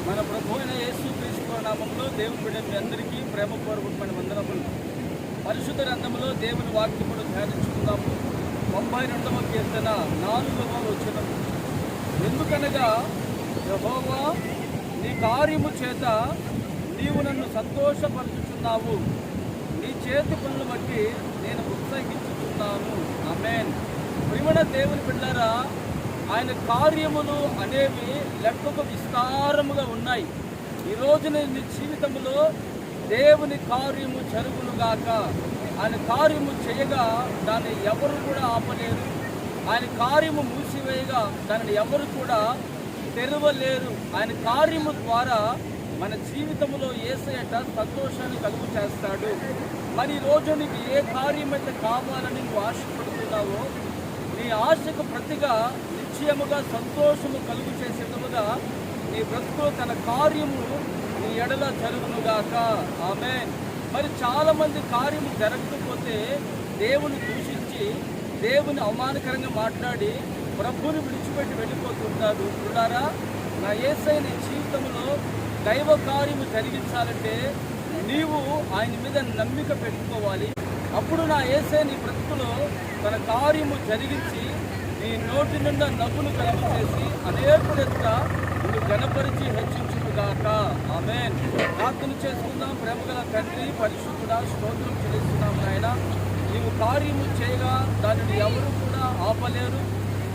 మన ప్రభు అయిన యేసు క్రీస్తు నామములో దేవుని బిడ్డ మీ అందరికీ ప్రేమపూర్వకమైన వందనములు. పరిశుద్ధ గ్రంథములో దేవుని వాక్యములు ధ్యానించుకుందాము. 92వ కీర్తన 4వ వచనం. ఎందుకనగా యెహోవా నీ కార్యము చేత నీవు నన్ను సంతోషపరుచుచున్నావు, నీ చేతి పనులు బట్టి నేను ఉత్సహించుచున్నాను. ఆమేన్. ప్రియమైన దేవుని బిడ్డలారా, ఆయన కార్యములు అనేవి లెక్కకు విస్తారముగా ఉన్నాయి. ఈరోజు నీ జీవితంలో దేవుని కార్యము జరుగునుగాక. ఆయన కార్యము చేయగా దాన్ని ఎవరు కూడా ఆపలేరు. ఆయన కార్యము మూసివేయగా దానిని ఎవరు కూడా తెరవలేరు. ఆయన కార్యము ద్వారా మన జీవితంలో యేసయ్య సంతోషాన్ని కలుగు చేస్తాడు. మరి ఈరోజు నీకు ఏ కార్యమైతే కావాలని నువ్వు ఆశపడుతున్నావో, నీ ఆశకు ప్రతిగా నిశ్చయముగా సంతోషము కలుగు చేసేటముగా నీ బ్రతుకు తన కార్యము నీ ఎడల జరుగునుగాక. ఆమేన్. మరి చాలామంది కార్యము జరగకపోతే దేవుని దూషించి దేవుని అవమానకరంగా మాట్లాడి ప్రభువుని విడిచిపెట్టి వెళ్ళిపోతుంటారు. చూడారా, నా యేసయ్య నీ జీవితంలో దైవ కార్యము జరిగించాలంటే నీవు ఆయన మీద నమ్మిక పెట్టుకోవాలి. అప్పుడు నా యేసయ్య నీ బ్రతుకులో తన కార్యము జరిగించి నీ నోటి నిండా నవ్వును కలుగు చేసి అనేకుల ఎదుట నిన్ను గణపరిచి హెచ్చించుగాక. ఆమేన్. ప్రార్థన చేసుకుందాం. ప్రేమగల తండ్రి, పరిశుద్ధుడా, స్తోత్రం చెల్లిస్తున్నాం నాయన. నీవు కార్యము చేయగా దానిని ఎవరు కూడా ఆపలేరు.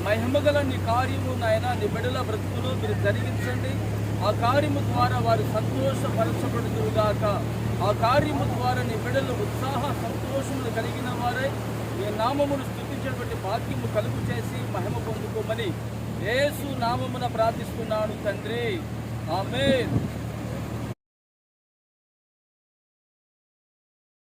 మహిమగల నీ కార్యము నాయన నీ బిడ్డల బ్రతుకులో మీరు జరిగించండి. ఆ కార్యము ద్వారా వారు సంతోషపరచబడుదురుగాక. ఆ కార్యము ద్వారా నీ బిడ్డలు ఉత్సాహ సంతోషములు కలిగిన వారై నీ నామమును స్తుతించేటువంటి భాగ్యము కలుగు చేసి మహిమ పొందుకోమని యేసు నామమున ప్రార్థిస్తున్నాను తండ్రి. ఆమేన్.